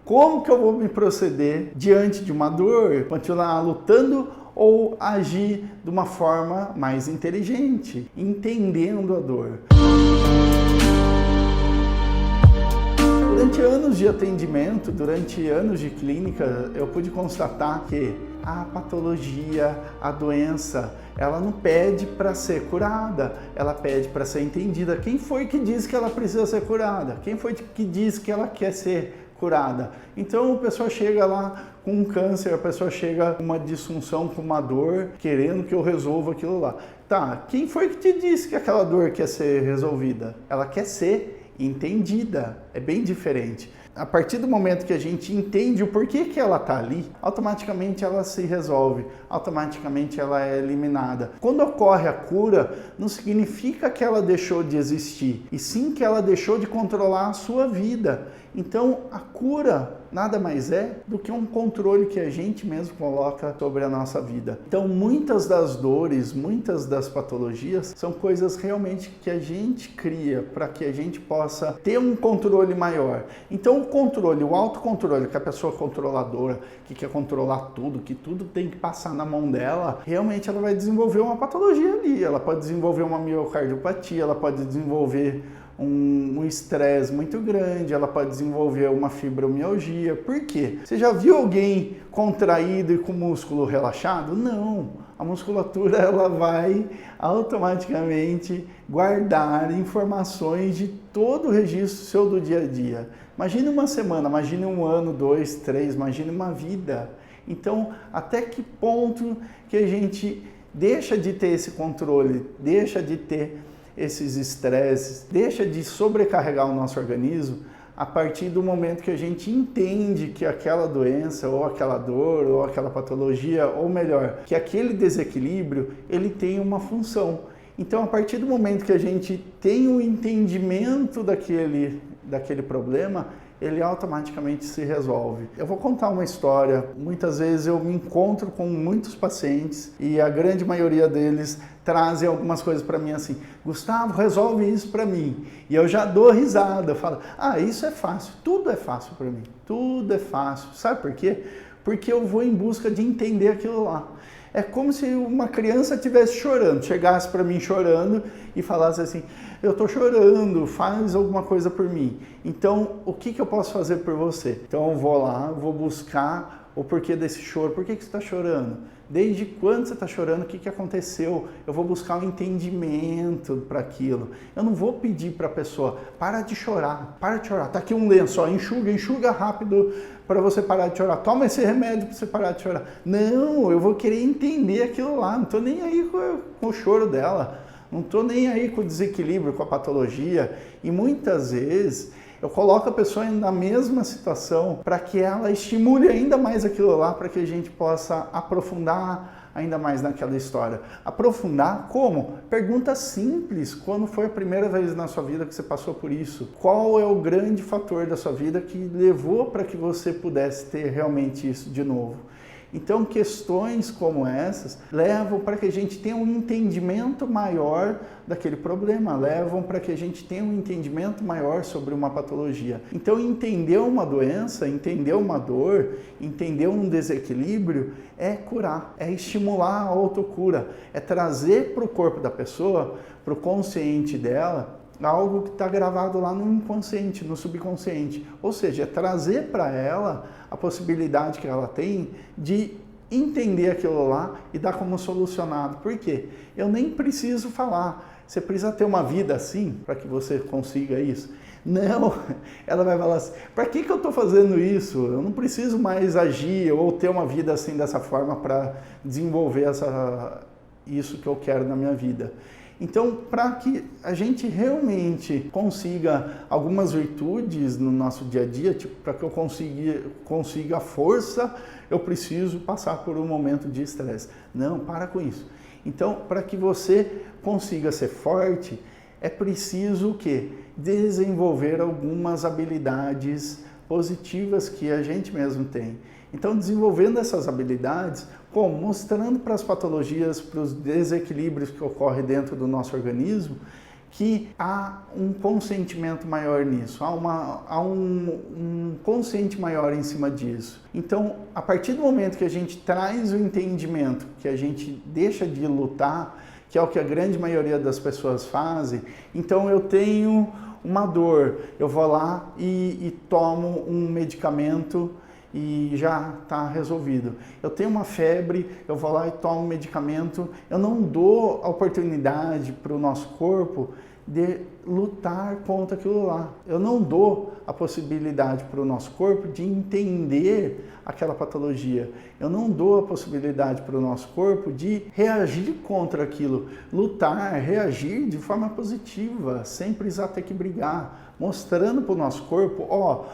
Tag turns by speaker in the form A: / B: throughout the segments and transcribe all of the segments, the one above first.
A: Como que eu vou me proceder diante de uma dor? Continuar lutando ou agir de uma forma mais inteligente, entendendo a dor? Durante anos de atendimento, durante anos de clínica, eu pude constatar que a patologia, a doença, ela não pede para ser curada, ela pede para ser entendida. Quem foi que disse que ela precisa ser curada? Quem foi que disse que ela quer ser curada? Então a pessoa chega lá com um câncer, a pessoa chega com uma disfunção, com uma dor, querendo que eu resolva aquilo lá. Tá, quem foi que te disse que aquela dor quer ser resolvida? Ela quer ser entendida, é bem diferente. A partir do momento que a gente entende o porquê que ela está ali, automaticamente ela se resolve, automaticamente ela é eliminada. Quando ocorre a cura, não significa que ela deixou de existir, e sim que ela deixou de controlar a sua vida. Então, a cura nada mais é do que um controle que a gente mesmo coloca sobre a nossa vida. Então, muitas das dores, muitas das patologias são coisas realmente que a gente cria para que a gente possa ter um controle maior. Então, o controle, o autocontrole, que a pessoa controladora, que quer controlar tudo, que tudo tem que passar na mão dela, realmente ela vai desenvolver uma patologia ali. Ela pode desenvolver uma miocardiopatia, ela pode desenvolver um estresse muito grande, ela pode desenvolver uma fibromialgia. Por quê? Você já viu alguém contraído e com o músculo relaxado? Não. A musculatura ela vai automaticamente guardar informações de todo o registro seu do dia a dia. Imagine uma semana, imagine um ano, 2, 3, imagine uma vida. Então, até que ponto que a gente deixa de ter esse controle, deixa de ter esses estresses, deixa de sobrecarregar o nosso organismo a partir do momento que a gente entende que aquela doença, ou aquela dor, ou aquela patologia, ou melhor, que aquele desequilíbrio, ele tem uma função. Então, a partir do momento que a gente tem o entendimento daquele problema, ele automaticamente se resolve. Eu vou contar uma história. Muitas vezes eu me encontro com muitos pacientes e a grande maioria deles trazem algumas coisas para mim assim: Gustavo, resolve isso para mim. E eu já dou risada, eu falo: isso é fácil, tudo é fácil para mim, tudo é fácil. Sabe por quê? Porque eu vou em busca de entender aquilo lá. É como se uma criança estivesse chorando, chegasse para mim chorando e falasse assim: eu estou chorando, faz alguma coisa por mim. Então, o que eu posso fazer por você? Então, eu vou lá, vou buscar o porquê desse choro. Por que você está chorando? Desde quando você está chorando? O que aconteceu? Eu vou buscar um entendimento para aquilo. Eu não vou pedir para a pessoa: para de chorar, para de chorar. Está aqui um lenço, ó, enxuga rápido para você parar de chorar. Toma esse remédio para você parar de chorar. Não, eu vou querer entender aquilo lá. Não estou nem aí com o choro dela. Não estou nem aí com o desequilíbrio, com a patologia. E muitas vezes eu coloco a pessoa na mesma situação para que ela estimule ainda mais aquilo lá, para que a gente possa aprofundar ainda mais naquela história. Aprofundar como? Pergunta simples. Quando foi a primeira vez na sua vida que você passou por isso? Qual é o grande fator da sua vida que levou para que você pudesse ter realmente isso de novo? Então, questões como essas levam para que a gente tenha um entendimento maior daquele problema, levam para que a gente tenha um entendimento maior sobre uma patologia. Então, entender uma doença, entender uma dor, entender um desequilíbrio é curar, é estimular a autocura, é trazer para o corpo da pessoa, para o consciente dela, algo que está gravado lá no inconsciente, no subconsciente. Ou seja, é trazer para ela a possibilidade que ela tem de entender aquilo lá e dar como solucionado. Por quê? Eu nem preciso falar. Você precisa ter uma vida assim para que você consiga isso? Não, ela vai falar assim: para que eu estou fazendo isso? Eu não preciso mais agir ou ter uma vida assim dessa forma para desenvolver isso que eu quero na minha vida. Então, para que a gente realmente consiga algumas virtudes no nosso dia a dia, tipo, para que eu consiga força, eu preciso passar por um momento de estresse. Não, para com isso. Então, para que você consiga ser forte, é preciso o quê? Desenvolver algumas habilidades positivas que a gente mesmo tem. Então, desenvolvendo essas habilidades, como? Mostrando para as patologias, para os desequilíbrios que ocorrem dentro do nosso organismo, que há um consentimento maior nisso, há um consciente maior em cima disso. Então, a partir do momento que a gente traz o entendimento, que a gente deixa de lutar, que é o que a grande maioria das pessoas fazem, então eu tenho uma dor, eu vou lá e tomo um medicamento e já está resolvido. Eu tenho uma febre, eu vou lá e tomo um medicamento, eu não dou a oportunidade para o nosso corpo de lutar contra aquilo lá. Eu não dou a possibilidade para o nosso corpo de entender aquela patologia. Eu não dou a possibilidade para o nosso corpo de reagir contra aquilo, lutar, reagir de forma positiva, sem precisar ter que brigar, mostrando para o nosso corpo,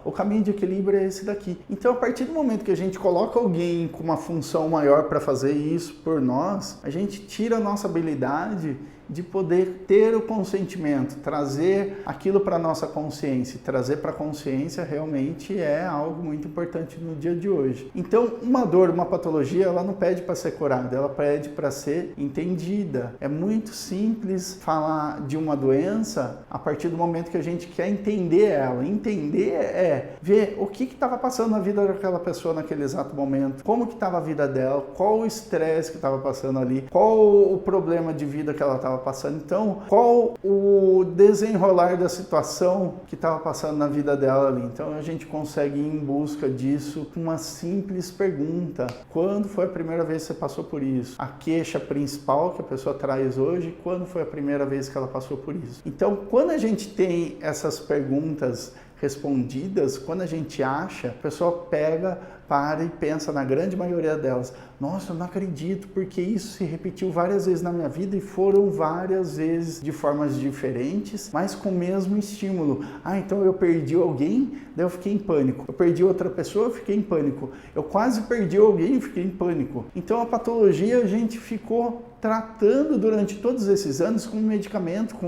A: o caminho de equilíbrio é esse daqui. Então, a partir do momento que a gente coloca alguém com uma função maior para fazer isso por nós, a gente tira a nossa habilidade de poder ter o consentimento, trazer aquilo para a nossa consciência. Trazer para a consciência realmente é algo muito importante no dia de hoje. Então, uma dor, uma patologia, ela não pede para ser curada, ela pede para ser entendida. É muito simples falar de uma doença a partir do momento que a gente quer entender ela. Entender é ver o que estava passando na vida daquela pessoa naquele exato momento, como que estava a vida dela, qual o estresse que estava passando ali, qual o problema de vida que ela estava passando. Então, qual o desenrolar da situação que estava passando na vida dela ali. Então, a gente consegue ir em busca disso com uma simples pergunta. Quando foi a primeira vez que você passou por isso? A queixa principal que a pessoa traz hoje, quando foi a primeira vez que ela passou por isso? Então, quando a gente tem essas perguntas respondidas, quando a gente acha, a pessoa pega, para e pensa na grande maioria delas, nossa, eu não acredito, porque isso se repetiu várias vezes na minha vida e foram várias vezes de formas diferentes, mas com o mesmo estímulo. Então eu perdi alguém, daí eu fiquei em pânico. Eu perdi outra pessoa, eu fiquei em pânico. Eu quase perdi alguém e fiquei em pânico. Então a patologia a gente ficou tratando durante todos esses anos com um medicamento, com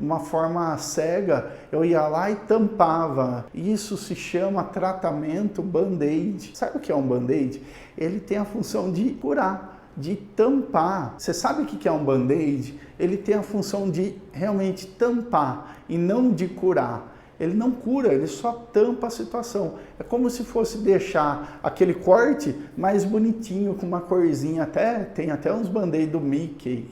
A: uma forma cega. Eu ia lá e tampava. Isso se chama tratamento Band-Aid. Sabe o que é um Band-Aid? Ele tem a função de curar, de tampar. Você sabe o que é um Band-Aid? Ele tem a função de realmente tampar e não de curar. Ele não cura, ele só tampa a situação. É como se fosse deixar aquele corte mais bonitinho, com uma corzinha. Tem até uns band-aid do Mickey,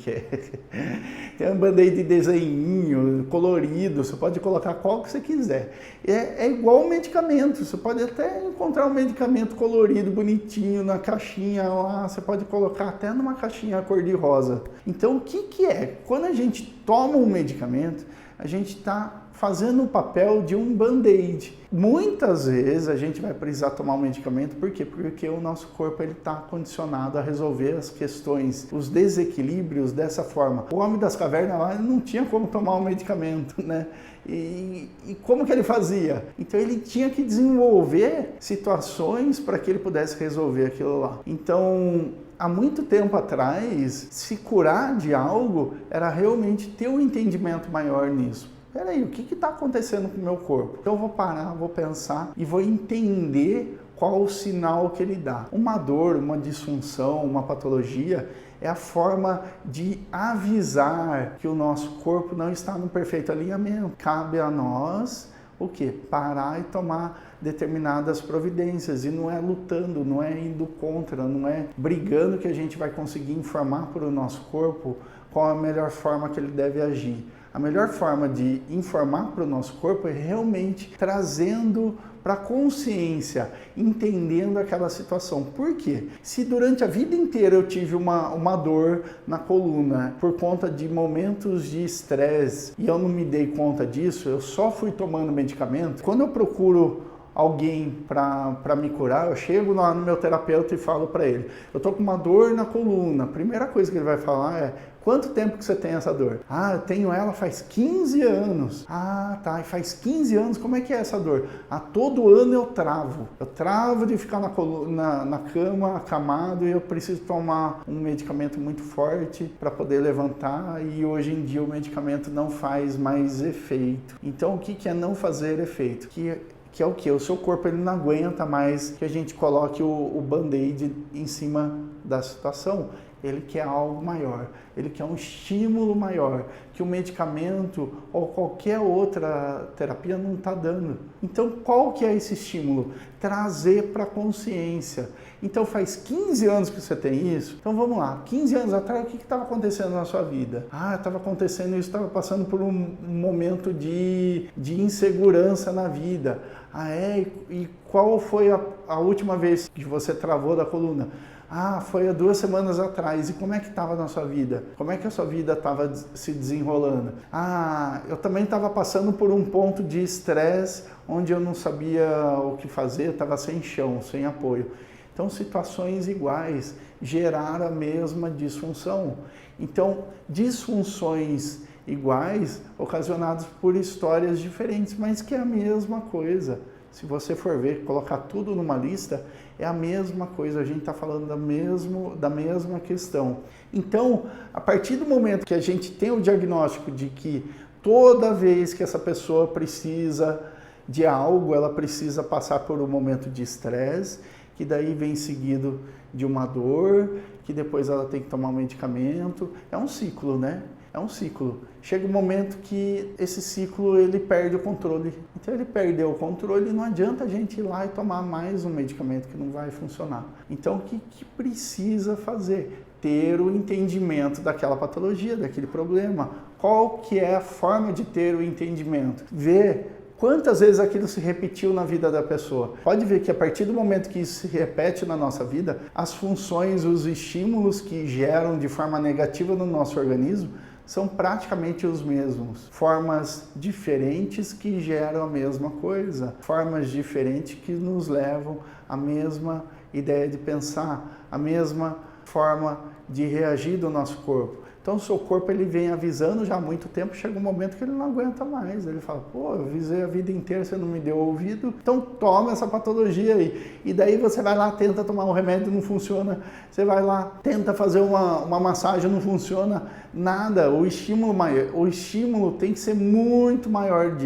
A: tem um band-aid de desenhinho, colorido. Você pode colocar qual que você quiser. É igual um medicamento. Você pode até encontrar um medicamento colorido, bonitinho, na caixinha lá. Você pode colocar até numa caixinha cor-de-rosa. Então, o que é? Quando a gente toma um medicamento, a gente está fazendo o papel de um band-aid. Muitas vezes a gente vai precisar tomar um medicamento, por quê? Porque o nosso corpo está condicionado a resolver as questões, os desequilíbrios dessa forma. O homem das cavernas lá não tinha como tomar um medicamento, né? E como que ele fazia? Então ele tinha que desenvolver situações para que ele pudesse resolver aquilo lá. Então, há muito tempo atrás, se curar de algo era realmente ter um entendimento maior nisso. Peraí, o que está acontecendo com o meu corpo? Então eu vou parar, vou pensar e vou entender qual o sinal que ele dá. Uma dor, uma disfunção, uma patologia é a forma de avisar que o nosso corpo não está no perfeito alinhamento. Cabe a nós o quê? Parar e tomar determinadas providências. E não é lutando, não é indo contra, não é brigando que a gente vai conseguir informar para o nosso corpo qual a melhor forma que ele deve agir. A melhor forma de informar para o nosso corpo é realmente trazendo para a consciência, entendendo aquela situação. Por quê? Se durante a vida inteira eu tive uma dor na coluna por conta de momentos de estresse e eu não me dei conta disso, eu só fui tomando medicamento, quando eu procuro alguém para me curar, eu chego lá no meu terapeuta e falo para ele, eu tô com uma dor na coluna. A primeira coisa que ele vai falar é, quanto tempo que você tem essa dor? Eu tenho ela faz 15 anos. Tá, e faz 15 anos, como é que é essa dor? Todo ano eu travo de ficar na cama, acamado, e eu preciso tomar um medicamento muito forte para poder levantar, e hoje em dia o medicamento não faz mais efeito. Então o que é não fazer efeito? Que é o que? O seu corpo ele não aguenta mais que a gente coloque o band-aid em cima da situação. Ele quer algo maior, ele quer um estímulo maior, que o medicamento ou qualquer outra terapia não está dando. Então, qual que é esse estímulo? Trazer para a consciência. Então, faz 15 anos que você tem isso? Então, vamos lá. 15 anos atrás, o que estava acontecendo na sua vida? Estava acontecendo isso, estava passando por um momento de insegurança na vida. E qual foi a última vez que você travou da coluna? Foi há 2 semanas atrás. E como é que estava na sua vida? Como é que a sua vida estava se desenrolando? Eu também estava passando por um ponto de estresse onde eu não sabia o que fazer, estava sem chão, sem apoio. Então, situações iguais geraram a mesma disfunção. Então, disfunções iguais ocasionadas por histórias diferentes, mas que é a mesma coisa. Se você for ver, colocar tudo numa lista, é a mesma coisa, a gente está falando da mesma questão. Então, a partir do momento que a gente tem o diagnóstico de que toda vez que essa pessoa precisa de algo, ela precisa passar por um momento de estresse, que daí vem seguido de uma dor, que depois ela tem que tomar um medicamento. É um ciclo, né? É um ciclo. Chega um momento que esse ciclo ele perde o controle. Então ele perdeu o controle e não adianta a gente ir lá e tomar mais um medicamento que não vai funcionar. Então o que precisa fazer? Ter o entendimento daquela patologia, daquele problema. Qual que é a forma de ter o entendimento? Ver quantas vezes aquilo se repetiu na vida da pessoa. Pode ver que a partir do momento que isso se repete na nossa vida, as funções, os estímulos que geram de forma negativa no nosso organismo são praticamente os mesmos. Formas diferentes que geram a mesma coisa. Formas diferentes que nos levam à mesma ideia de pensar, à mesma forma de reagir do nosso corpo. Então o seu corpo ele vem avisando já há muito tempo, chega um momento que ele não aguenta mais. Ele fala, eu avisei a vida inteira, você não me deu ouvido, então toma essa patologia aí. E daí você vai lá, tenta tomar um remédio, não funciona. Você vai lá, tenta fazer uma massagem, não funciona. Nada, o estímulo tem que ser muito maior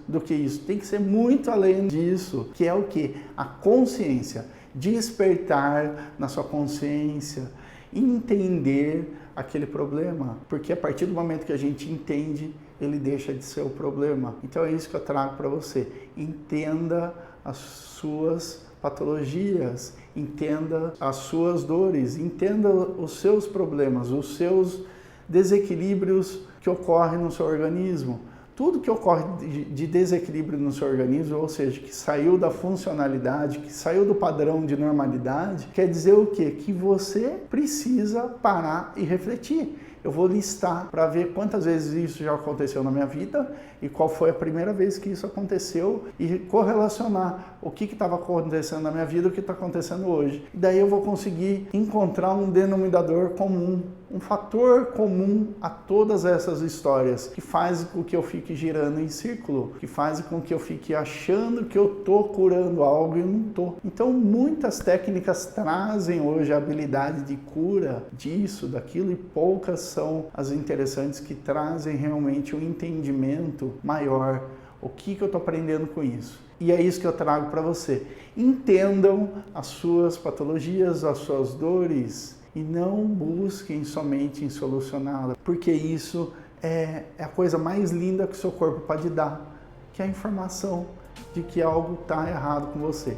A: do que isso. Tem que ser muito além disso, que é o quê? A consciência. Despertar na sua consciência, entender aquele problema, porque a partir do momento que a gente entende, ele deixa de ser o problema. Então é isso que eu trago para você. Entenda as suas patologias, entenda as suas dores, entenda os seus problemas, os seus desequilíbrios que ocorrem no seu organismo. Tudo que ocorre de desequilíbrio no seu organismo, ou seja, que saiu da funcionalidade, que saiu do padrão de normalidade, quer dizer o quê? Que você precisa parar e refletir. Eu vou listar para ver quantas vezes isso já aconteceu na minha vida e qual foi a primeira vez que isso aconteceu e correlacionar o que estava acontecendo na minha vida e o que está acontecendo hoje. E daí eu vou conseguir encontrar um denominador comum, um fator comum a todas essas histórias que faz com que eu fique girando em círculo, que faz com que eu fique achando que eu estou curando algo e eu não estou. Então muitas técnicas trazem hoje a habilidade de cura disso, daquilo, e poucas são as interessantes que trazem realmente um entendimento maior. O que eu estou aprendendo com isso? E é isso que eu trago para você. Entendam as suas patologias, as suas dores, e não busquem somente em solucioná-la, porque isso é a coisa mais linda que o seu corpo pode dar, que é a informação de que algo está errado com você.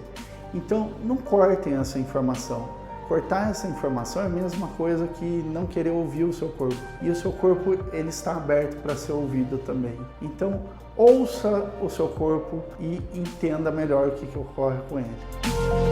A: Então, não cortem essa informação. Cortar essa informação é a mesma coisa que não querer ouvir o seu corpo. E o seu corpo, ele está aberto para ser ouvido também. Então, ouça o seu corpo e entenda melhor o que ocorre com ele.